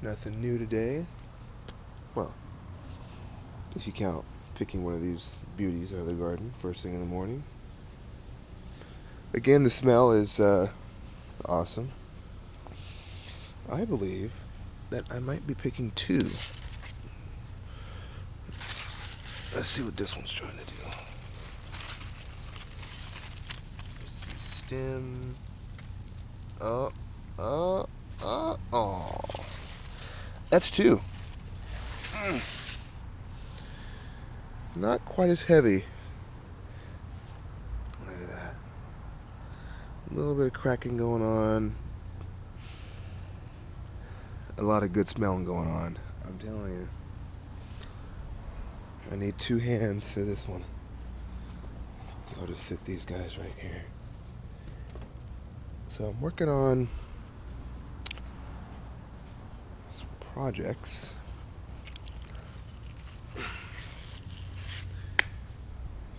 Nothing new today. Well, if you count picking one of these beauties out of the garden first thing in the morning. Again, the smell is awesome. I believe that I might be picking two. Let's see what this one's trying to do. There's the stem. Oh, oh. That's two. Not quite as heavy. Look at that. A little bit of cracking going on. A lot of good smelling going on. I'm telling you. I need two hands for this one. I'll just sit these guys right here. So I'm working on some projects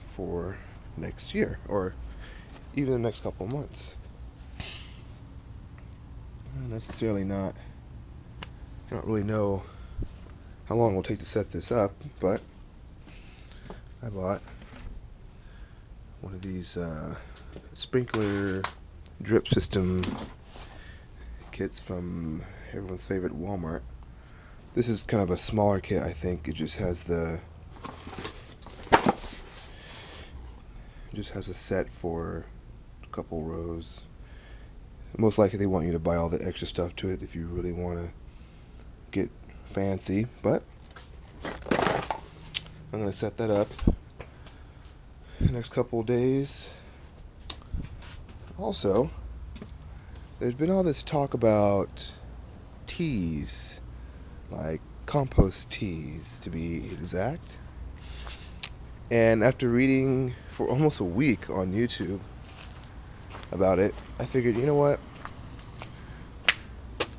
for next year, or even the next couple of months. Necessarily not. I don't really know how long it will take to set this up, but I bought one of these sprinkler drip system kits from everyone's favorite Walmart. This is kind of a smaller kit, I think. It just has a set for a couple rows. Most likely they want you to buy all the extra stuff to it if you really want to get fancy, but I'm going to set that up the next couple of days. Also, there's been all this talk about teas, like compost teas to be exact. And after reading for almost a week on YouTube about it, I figured, you know what?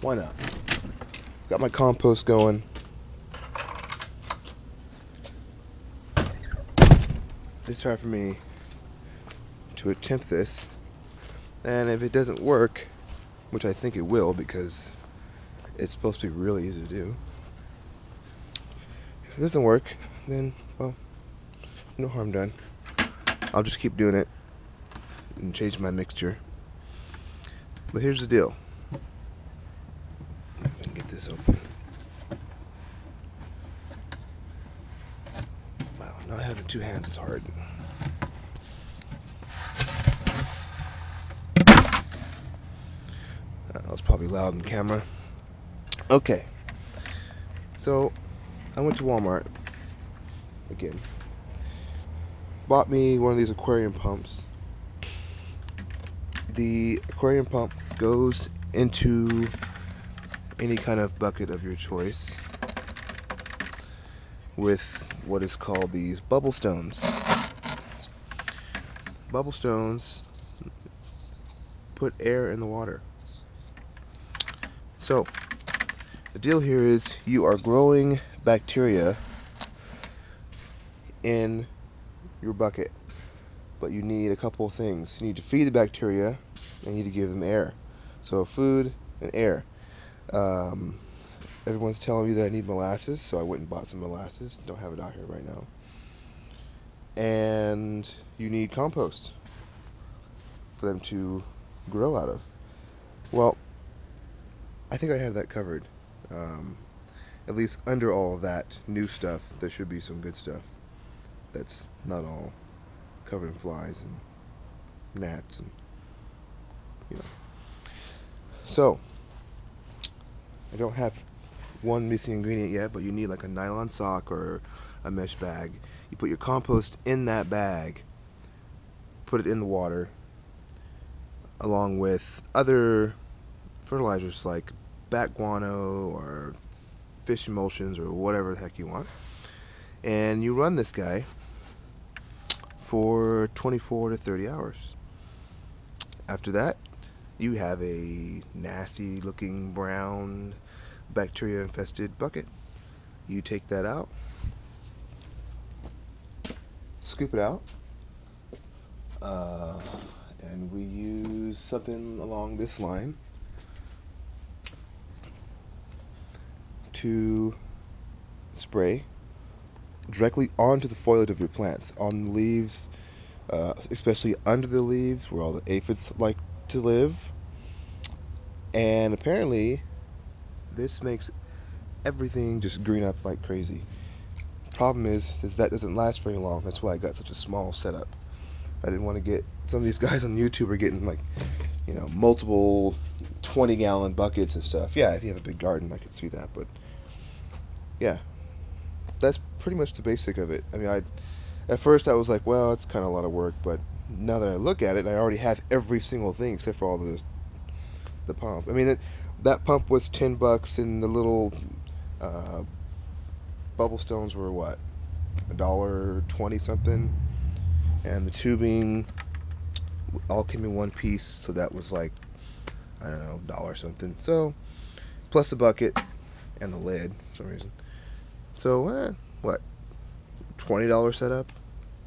Why not? Got my compost going. It's time for me to attempt this. And if it doesn't work, which I think it will because it's supposed to be really easy to do. If it doesn't work, then, well, no harm done. I'll just keep doing it and change my mixture. But here's the deal. If I can get this open. Wow, not having two hands is hard. That was probably loud on camera. Okay. So, I went to Walmart again. Bought me one of these aquarium pumps. The aquarium pump goes into any kind of bucket of your choice with what is called these bubble stones. Bubble stones put air in the water. So, the deal here is you are growing bacteria in your bucket, but you need a couple of things. You need to feed the bacteria, and you need to give them air. So food and air. Everyone's telling me that I need molasses, so I went and bought some molasses. Don't have it out here right now. And you need compost for them to grow out of. Well, I think I have that covered. At least under all of that new stuff, there should be some good stuff that's not all covered in flies and gnats and So I don't have one missing ingredient yet, but you need like a nylon sock or a mesh bag. You put your compost in that bag, put it in the water, along with other fertilizers like bat guano or fish emulsions or whatever the heck you want. And you run this guy for 24 to 30 hours. After that, you have a nasty looking brown bacteria infested bucket. You take that out, scoop it out, and we use something along this line. to spray directly onto the foliage of your plants, on the leaves, especially under the leaves where all the aphids like to live. And apparently, this makes everything just green up like crazy. Problem is that doesn't last very long. That's why I got such a small setup. I didn't want to get some of these guys on YouTube are getting like, multiple 20-gallon buckets and stuff. Yeah, if you have a big garden, I could see that, but yeah, that's pretty much the basic of it. I mean, at first I was like, well, it's kind of a lot of work, but now that I look at it, I already have every single thing except for all the pump. I mean, that pump was $10, and the little uh, bubble stones were what, $1.20 something, and the tubing all came in one piece, so that was like, I don't know, dollar something. So plus the bucket and the lid for some reason. So what, $20 setup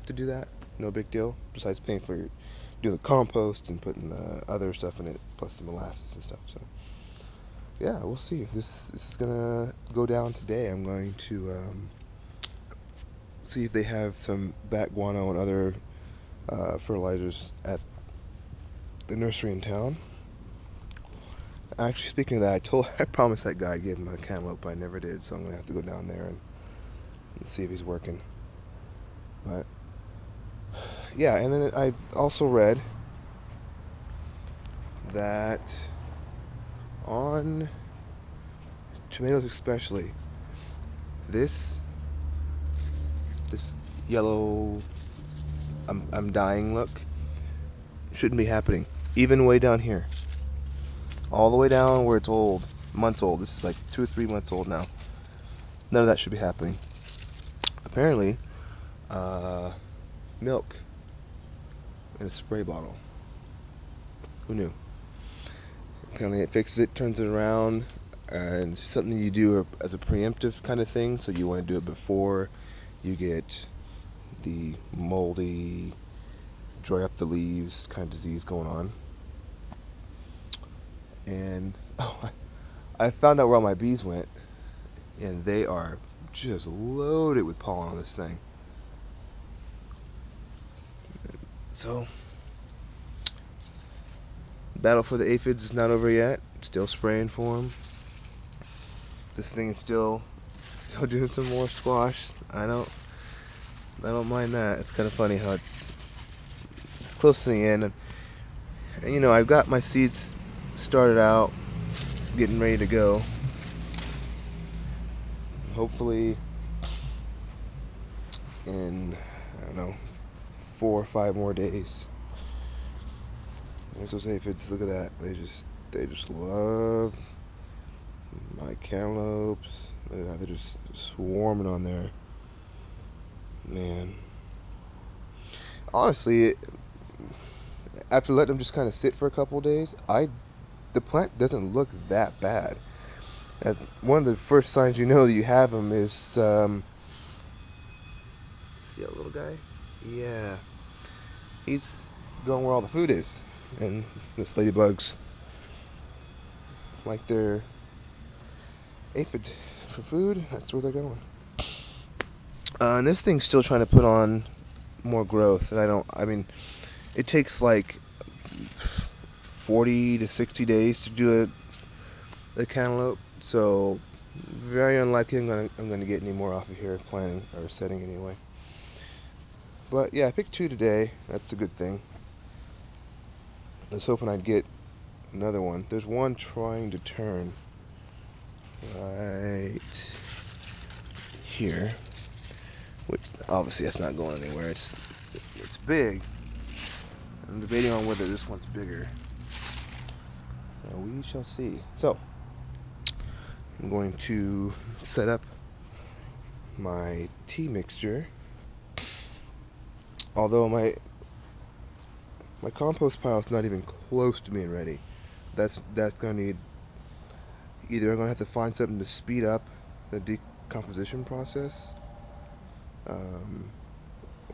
to do that? No big deal. Besides paying for doing the compost and putting the other stuff in it, plus the molasses and stuff. So yeah, we'll see. This is gonna go down today. I'm going to see if they have some bat guano and other fertilizers at the nursery in town. Actually, speaking of that, I promised that guy I'd give him a cantaloupe, but I never did. So I'm gonna have to go down there and see if he's working. But yeah, and then I also read that on tomatoes especially, this yellow I'm dying look shouldn't be happening. Even way down here, all the way down where it's old, months old. This is like 2 or 3 months old now. None of that should be happening. Apparently, milk in a spray bottle. Who knew? Apparently it fixes it, turns it around, and it's something you do as a preemptive kind of thing. So you want to do it before you get the moldy, dry up the leaves kind of disease going on. And I found out where all my bees went, and they are just loaded with pollen on this thing. So, battle for the aphids is not over yet. Still spraying for them. This thing is still doing some more squash. I don't mind that. It's kind of funny how it's close to the end, and I've got my seeds started out, getting ready to go. Hopefully, in I don't know, 4 or 5 more days. There's those aphids. Look at that. They just love my cantaloupes. Look at that. They're just swarming on there. Man. Honestly, after letting them just kind of sit for a couple of days, the plant doesn't look that bad. One of the first signs you know that you have them is, see that little guy? Yeah. He's going where all the food is. And this ladybugs like their aphid for food. That's where they're going. And this thing's still trying to put on more growth. And I mean, it takes like 40 to 60 days to do a cantaloupe. So very unlikely I'm gonna get any more off of here planting or setting anyway. But yeah, I picked 2 today. That's a good thing. I was hoping I'd get another one. There's one trying to turn right here, which obviously that's not going anywhere. It's big. I'm debating on whether this one's bigger. We shall see. So I'm going to set up my tea mixture. Although my compost pile is not even close to being ready. That's gonna need, either I'm gonna have to find something to speed up the decomposition process,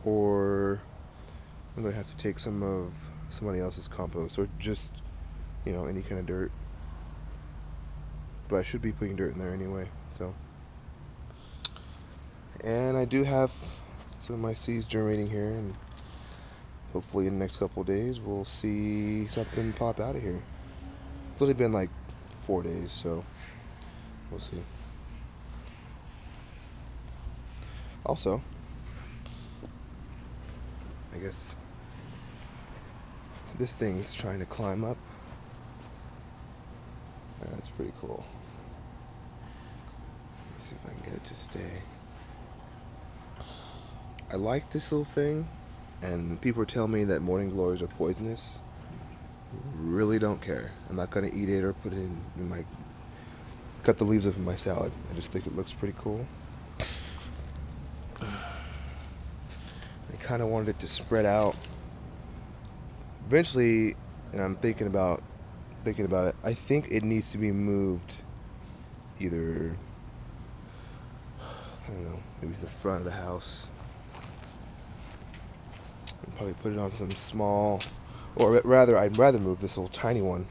or I'm gonna have to take some of somebody else's compost, or just any kind of dirt. but I should be putting dirt in there anyway. So, and I do have some of my seeds germinating here, and hopefully in the next couple of days we'll see something pop out of here. It's only been like 4 days, so we'll see. Also, I guess this thing's trying to climb up. That's pretty cool. Let's see if I can get it to stay. I like this little thing, and people are telling me that morning glories are poisonous. Really don't care. I'm not gonna eat it or put it in my cut the leaves up in my salad. I just think it looks pretty cool. I kind of wanted it to spread out. Eventually, and I'm thinking about it. I think it needs to be moved either, I don't know, maybe to the front of the house. I'd probably put it on some small, or rather, I'd rather move this little tiny one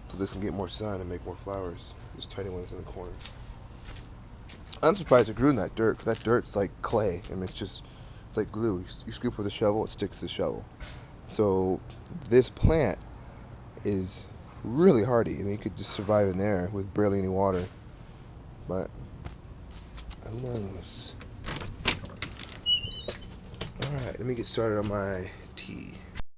so this can get more sun and make more flowers. This tiny one's in the corner. I'm surprised it grew in that dirt, because that dirt's like clay. I mean, it's like glue. You scoop with a shovel, it sticks to the shovel. So this plant is really hardy. I mean, you could just survive in there with barely any water. But who knows? Alright, let me get started on my tea.